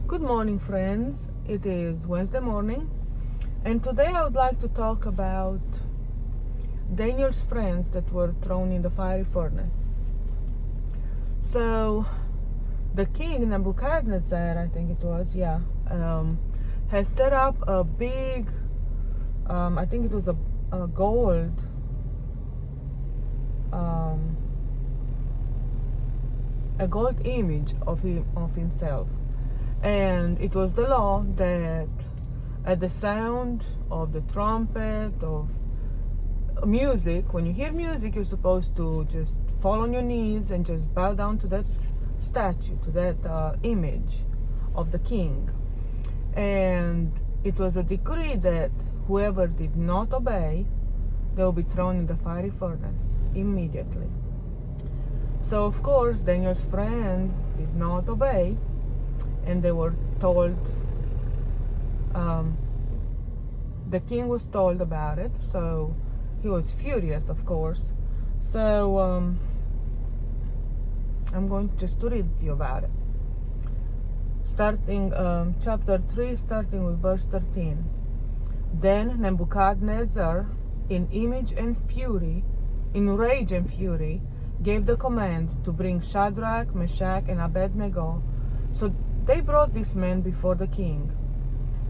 Good morning, friends. It is Wednesday morning, and today I would like to talk about Daniel's friends that were thrown in the fiery furnace. So, the king Nebuchadnezzar, I think it was, has set up a big, I think it was a gold, a gold image of himself. And it was the law that at the sound of the trumpet, of music, when you hear music, you're supposed to just fall on your knees and just bow down to that statue, to that image of the king. And it was a decree that whoever did not obey, they will be thrown in the fiery furnace immediately. So, of course, Daniel's friends did not obey, and they were told, the king was told about it, so he was furious, of course. So I'm going just to read you about it. Starting chapter 3, starting with verse 13. Then Nebuchadnezzar, in rage and fury, gave the command to bring Shadrach, Meshach, and Abednego. So they brought these men before the king.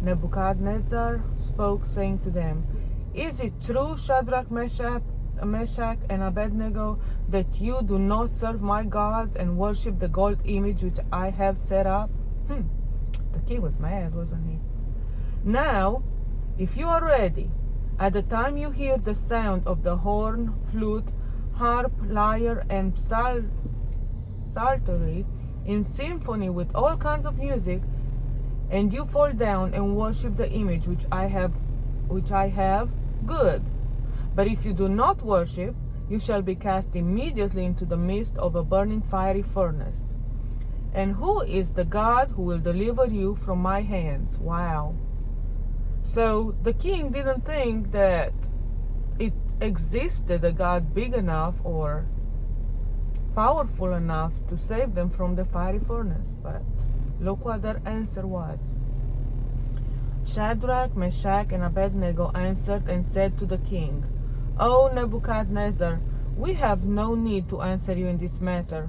Nebuchadnezzar spoke, saying to them, "Is it true, Shadrach, Meshach, and Abednego, that you do not serve my gods and worship the gold image which I have set up?" The king was mad, wasn't he? "Now, if you are ready, at the time you hear the sound of the horn, flute, harp, lyre, and psaltery, in symphony with all kinds of music, and you fall down and worship the image which I have, good. But if you do not worship, you shall be cast immediately into the midst of a burning fiery furnace. And who is the God who will deliver you from my hands?" Wow. So the king didn't think that it existed a God big enough or powerful enough to save them from the fiery furnace. But look what their answer was. Shadrach, Meshach, and Abednego answered and said to the king, "O Nebuchadnezzar, we have no need to answer you in this matter.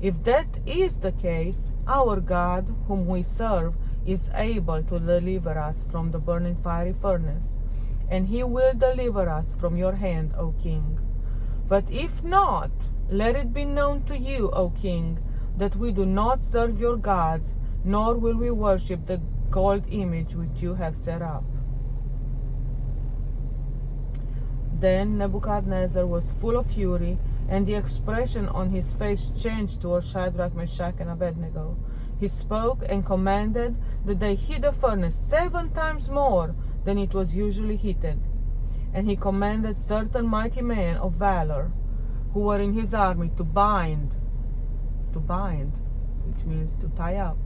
If that is the case, our God, whom we serve, is able to deliver us from the burning fiery furnace, and he will deliver us from your hand, O king. But if not, let it be known to you, O king, that we do not serve your gods, nor will we worship the gold image which you have set up." Then Nebuchadnezzar was full of fury, and the expression on his face changed towards Shadrach, Meshach, and Abednego. He spoke and commanded that they heat the furnace 7 times more than it was usually heated. And he commanded certain mighty men of valor who were in his army to bind, which means to tie up,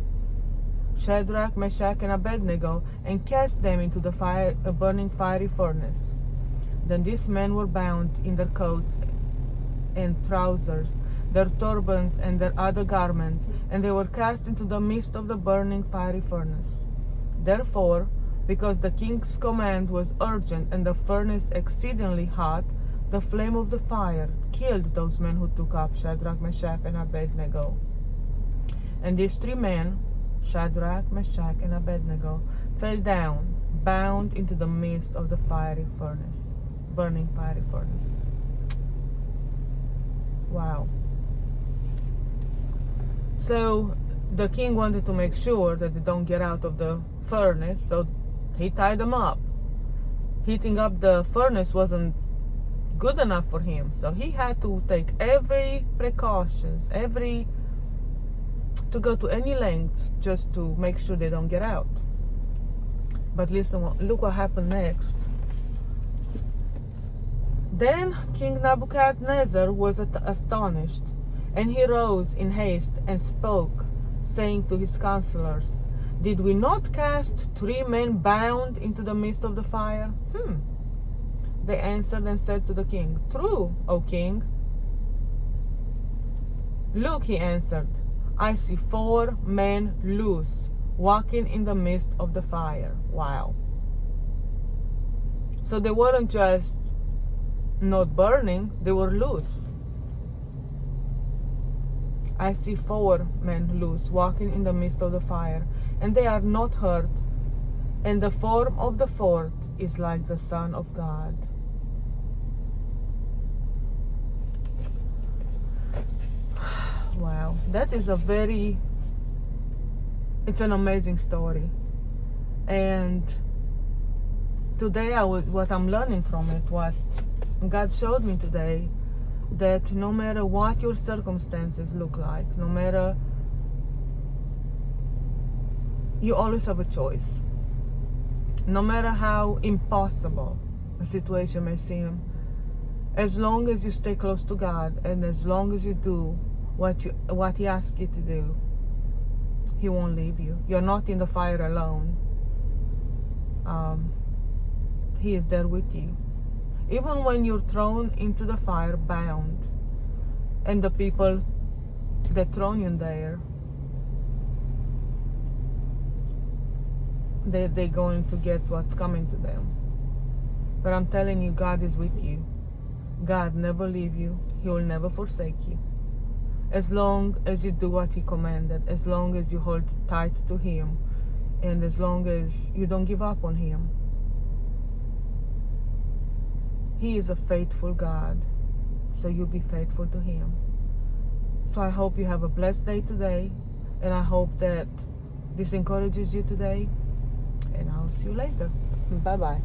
Shadrach, Meshach, and Abednego, and cast them into the burning fiery furnace. Then these men were bound in their coats and trousers, their turbans and their other garments, and they were cast into the midst of the burning fiery furnace. Therefore, because the king's command was urgent and the furnace exceedingly hot, the flame of the fire killed those men who took up Shadrach, Meshach, and Abednego. And these 3 men, Shadrach, Meshach, and Abednego, fell down, bound into the midst of the fiery furnace, burning fiery furnace. Wow. So the king wanted to make sure that they don't get out of the furnace, so he tied them up. Heating up the furnace wasn't good enough for him, so he had to take every precautions, to go to any lengths just to make sure they don't get out. But listen, look what happened next. Then King Nebuchadnezzar was astonished, and he rose in haste and spoke, saying to his counselors, "Did we not cast 3 men bound into the midst of the fire?" They answered and said to the king, "True, O king." "Look," he answered, "I see 4 men loose, walking in the midst of the fire. Wow. So they weren't just not burning, they were loose. I see 4 men loose, walking in the midst of the fire, and they are not hurt. And the form of the 4th is like the Son of God. Wow, that is it's an amazing story. And today what I'm learning from it, what God showed me today, that no matter what your circumstances look like, no matter, you always have a choice. No matter how impossible a situation may seem, as long as you stay close to God and as long as you do what He asks you to do, He won't leave you. You're not in the fire alone. He is there with you. Even when you're thrown into the fire bound, and the people that thrown you there, they're going to get what's coming to them. But I'm telling you, God is with you. God never leave you. He will never forsake you. As long as you do what He commanded, as long as you hold tight to Him, and as long as you don't give up on Him. He is a faithful God, so you be faithful to Him. So I hope you have a blessed day today, and I hope that this encourages you today, and I'll see you later. Bye-bye.